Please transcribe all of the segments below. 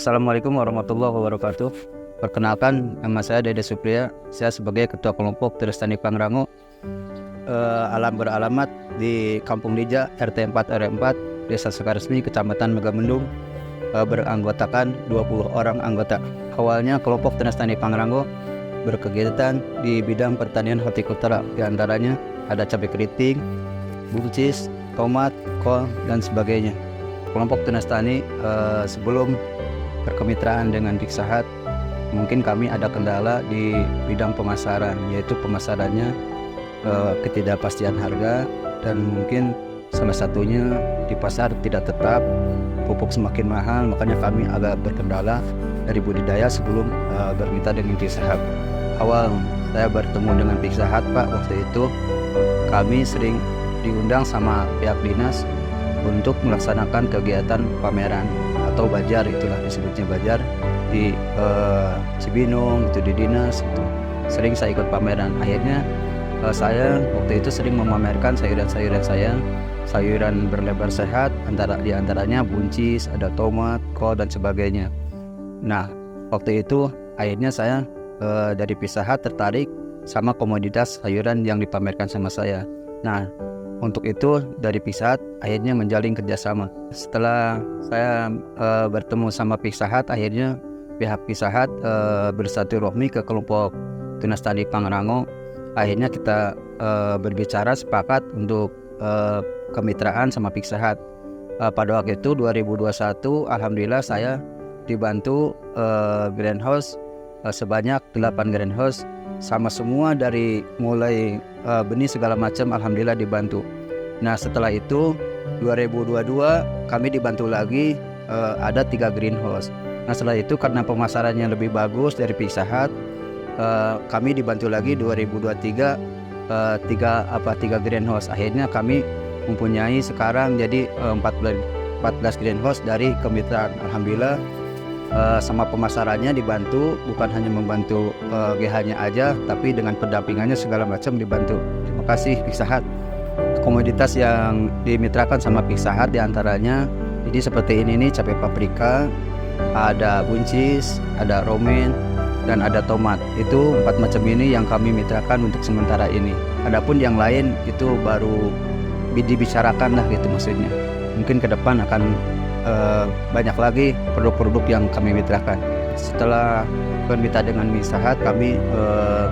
Assalamualaikum warahmatullahi wabarakatuh. Perkenalkan, nama saya Dede Supriya. Saya sebagai Ketua Kelompok Tristan Pangrango. Beralamat di Kampung Lija, RT 4 RW 4, Desa Sekaresmi, Kecamatan Megamendung. Beranggotakan 20 orang anggota. Awalnya kelompok Tristan Pangrango berkegiatan di bidang pertanian hortikultura. Di antaranya ada cabai keriting, buncis, tomat, kol, dan sebagainya. Kelompok Tunas Tani sebelum berkemitraan dengan Pixahat, mungkin kami ada kendala di bidang pemasaran, yaitu pemasarannya ketidakpastian harga, dan mungkin salah satunya di pasar tidak tetap, pupuk semakin mahal, makanya kami agak berkendala dari budidaya sebelum bermitra dengan Pixahat. Awal saya bertemu dengan Pixahat, Pak, waktu itu kami sering diundang sama pihak dinas untuk melaksanakan kegiatan pameran atau bajar, itulah disebutnya bajar di Cibinong, itu di dinas, itu sering saya ikut pameran. Akhirnya saya waktu itu sering memamerkan sayuran-sayuran saya, sayuran berlebar sehat, di antaranya buncis, ada tomat, kol, dan sebagainya. Nah, waktu itu akhirnya saya dari Pixahat tertarik sama komoditas sayuran yang dipamerkan sama saya. Nah, untuk itu dari Pixahat akhirnya menjalin kerjasama. Setelah saya bertemu sama Pixahat, akhirnya pihak Pixahat bersilaturahmi ke kelompok Tunas Tani Pangrango. Akhirnya kita berbicara sepakat untuk kemitraan sama Pixahat. Pada waktu itu 2021, alhamdulillah saya dibantu greenhouse sebanyak 8 greenhouse, sama semua dari mulai benih segala macam, alhamdulillah dibantu. Nah, setelah itu 2022 kami dibantu lagi ada 3 greenhouse. Nah, setelah itu karena pemasarannya lebih bagus dari Pixahat, kami dibantu lagi 2023 3 greenhouse. Akhirnya kami mempunyai sekarang jadi 14 greenhouse dari kemitraan. Alhamdulillah sama pemasarannya dibantu, bukan hanya membantu GH-nya aja, tapi dengan pendampingannya segala macam dibantu. Terima kasih Pixahat. Komoditas yang dimitrakan sama Pixahat diantaranya jadi seperti ini nih, cabai paprika, ada buncis, ada romaine, dan ada tomat. Itu 4 macam ini yang kami mitrakan untuk sementara ini. Adapun yang lain itu baru dibicarakan lah gitu maksudnya. Mungkin ke depan akan banyak lagi produk-produk yang kami mitrakan. Setelah bermitra dengan Pixahat, kami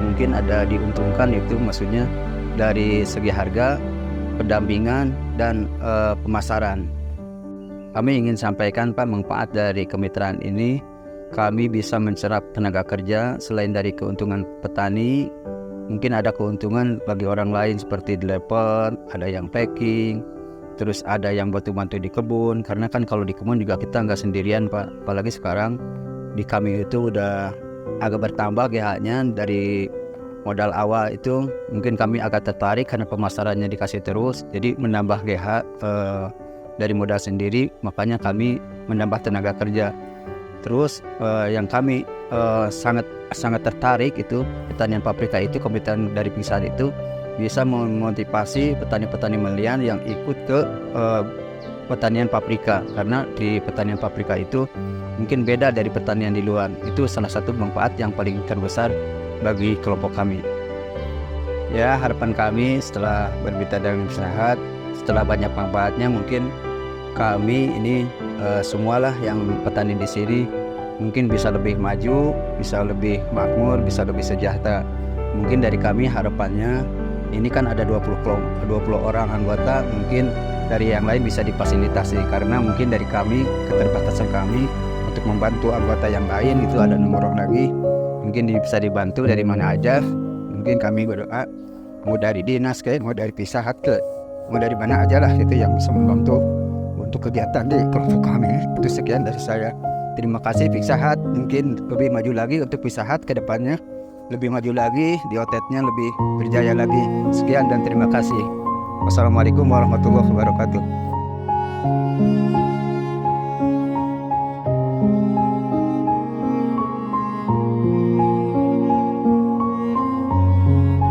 mungkin ada diuntungkan, itu maksudnya dari segi harga, pendampingan, dan pemasaran. Kami ingin sampaikan, Pak, manfaat dari kemitraan ini, kami bisa menserap tenaga kerja. Selain dari keuntungan petani, mungkin ada keuntungan bagi orang lain seperti developer, ada yang packing, terus ada yang bantu-bantu di kebun, karena kan kalau di kebun juga kita nggak sendirian, Pak. Apalagi sekarang di kami itu udah agak bertambah GH-nya. Dari modal awal itu mungkin kami agak tertarik karena pemasarannya dikasih terus, jadi menambah GH dari modal sendiri, makanya kami menambah tenaga kerja. Terus yang kami sangat tertarik itu pertanian paprika itu, komitmen dari Pixahat itu bisa memotivasi petani-petani melian yang ikut ke pertanian paprika, karena di pertanian paprika itu mungkin beda dari pertanian di luar. Itu salah satu manfaat yang paling terbesar bagi kelompok kami. Ya, harapan kami setelah bermitra dengan Pixahat, setelah banyak manfaatnya, mungkin kami ini semualah yang petani di sini mungkin bisa lebih maju, bisa lebih makmur, bisa lebih sejahtera. Mungkin dari kami harapannya, ini kan ada 20 orang anggota, mungkin dari yang lain bisa difasilitasi, karena mungkin dari kami, keterbatasan kami untuk membantu anggota yang lain itu ada 6 orang lagi, mungkin bisa dibantu dari mana aja. Mungkin kami berdoa, mau dari dinas ke, mau dari Pixahat ke, mau dari mana aja lah, itu yang bisa membantu untuk kegiatan di kelompok kami. Itu sekian dari saya. Terima kasih Pixahat, mungkin lebih maju lagi untuk Pixahat ke depannya, lebih maju lagi, di outletnya lebih berjaya lagi. Sekian dan terima kasih. Wassalamualaikum warahmatullahi wabarakatuh.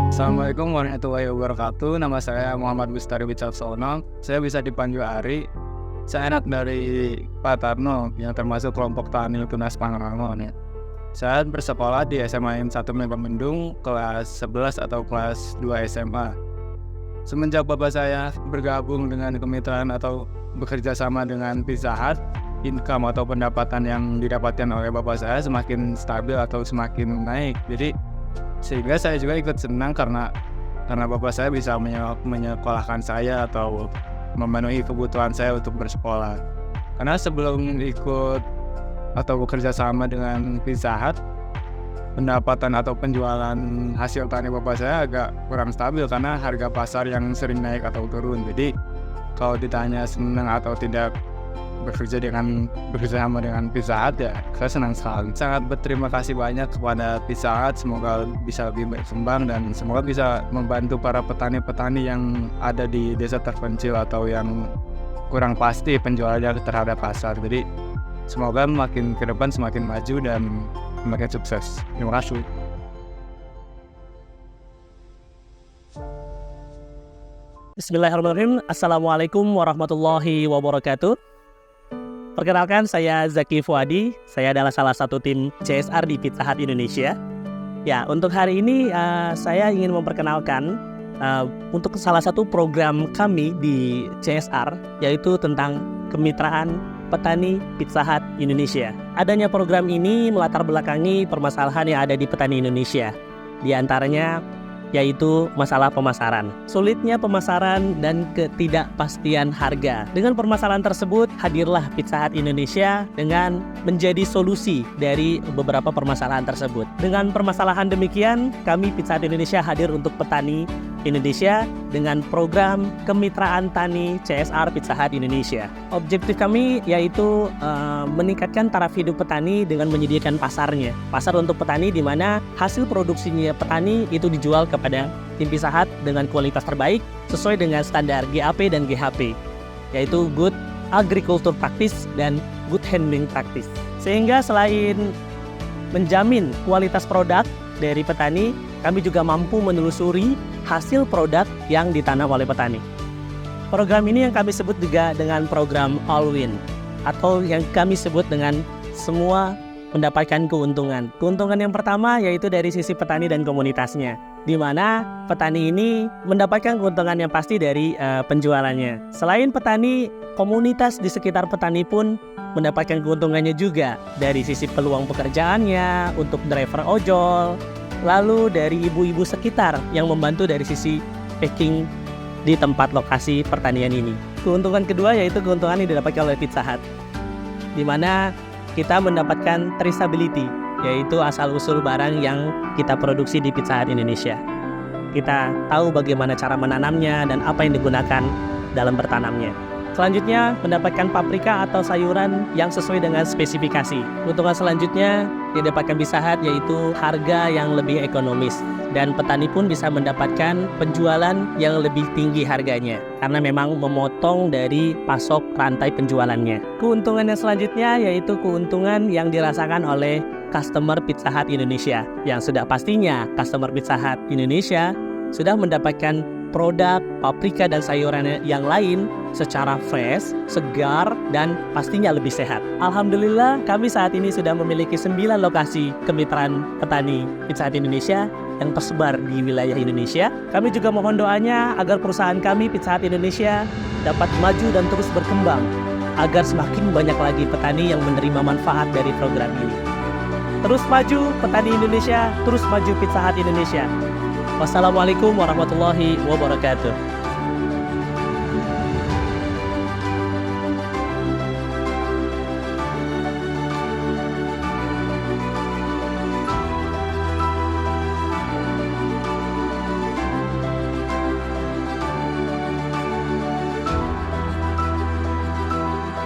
Assalamualaikum warahmatullahi wabarakatuh. Nama saya Muhammad Bustari Wicaksono. Saya bisa dipanggil Ari. Saya anak dari Pak Tarno yang termasuk kelompok tani Tunas Pangrango nih. Saya bersekolah di SMA N 1 Megamendung kelas 11 atau kelas 2 SMA. Semenjak bapak saya bergabung dengan kemitraan atau bekerja sama dengan Pizza Hut, income atau pendapatan yang didapatkan oleh bapak saya semakin stabil atau semakin naik. Jadi sehingga saya juga ikut senang karena bapak saya bisa menyekolahkan saya atau memenuhi kebutuhan saya untuk bersekolah. Karena sebelum ikut atau bekerja sama dengan Pizza Hut, pendapatan atau penjualan hasil tani bapak saya agak kurang stabil karena harga pasar yang sering naik atau turun. Jadi kalau ditanya senang atau tidak bekerja sama dengan Pizza Hut, ya saya senang sekali. Sangat berterima kasih banyak kepada Pizza Hut. Semoga bisa lebih berkembang dan semoga bisa membantu para petani-petani yang ada di desa terpencil atau yang kurang pasti penjualannya terhadap pasar. Jadi semoga makin ke depan semakin maju dan semakin sukses. Terima kasih. Bismillahirrahmanirrahim. Assalamualaikum warahmatullahi wabarakatuh. Perkenalkan, saya Zaki Fuadi. Saya adalah salah satu tim CSR di Pizza Hut Indonesia. Ya, untuk hari ini saya ingin memperkenalkan untuk salah satu program kami di CSR, yaitu tentang kemitraan petani Pizza Hut Indonesia. Adanya program ini melatar belakangi permasalahan yang ada di petani Indonesia. Di antaranya yaitu masalah pemasaran. Sulitnya pemasaran dan ketidakpastian harga. Dengan permasalahan tersebut, hadirlah Pizza Hut Indonesia dengan menjadi solusi dari beberapa permasalahan tersebut. Dengan permasalahan demikian, kami Pizza Hut Indonesia hadir untuk petani Indonesia dengan program kemitraan tani CSR Pizza Hut Indonesia. Objektif kami yaitu meningkatkan taraf hidup petani dengan menyediakan pasarnya. Pasar untuk petani di mana hasil produksinya petani itu dijual kepada tim Pizza Hut dengan kualitas terbaik sesuai dengan standar GAP dan GHP, yaitu Good Agriculture Practice dan Good Handling Practice. Sehingga selain menjamin kualitas produk dari petani, kami juga mampu menelusuri hasil produk yang ditanam oleh petani. Program ini yang kami sebut juga dengan program All Win, atau yang kami sebut dengan semua mendapatkan keuntungan. Keuntungan yang pertama yaitu dari sisi petani dan komunitasnya, di mana petani ini mendapatkan keuntungan yang pasti dari penjualannya. Selain petani, komunitas di sekitar petani pun mendapatkan keuntungannya juga dari sisi peluang pekerjaannya untuk driver ojol, lalu dari ibu-ibu sekitar yang membantu dari sisi packing di tempat lokasi pertanian ini. Keuntungan kedua yaitu keuntungan yang didapatkan oleh Pizza Hut, di mana kita mendapatkan traceability, yaitu asal-usul barang yang kita produksi di Pizza Hut Indonesia. Kita tahu bagaimana cara menanamnya dan apa yang digunakan dalam bertanamnya. Selanjutnya, mendapatkan paprika atau sayuran yang sesuai dengan spesifikasi. Keuntungan selanjutnya yang didapatkan Pizza Hut yaitu harga yang lebih ekonomis, dan petani pun bisa mendapatkan penjualan yang lebih tinggi harganya karena memang memotong dari pasok rantai penjualannya. Keuntungan yang selanjutnya yaitu keuntungan yang dirasakan oleh customer Pizza Hut Indonesia, yang sudah pastinya customer Pizza Hut Indonesia sudah mendapatkan produk paprika dan sayuran yang lain secara fresh, segar, dan pastinya lebih sehat. Alhamdulillah, kami saat ini sudah memiliki 9 lokasi kemitraan petani Pizza Hut Indonesia yang tersebar di wilayah Indonesia. Kami juga mohon doanya agar perusahaan kami Pizza Hut Indonesia dapat maju dan terus berkembang, agar semakin banyak lagi petani yang menerima manfaat dari program ini. Terus maju petani Indonesia, terus maju Pizza Hut Indonesia. Wassalamualaikum warahmatullahi wabarakatuh.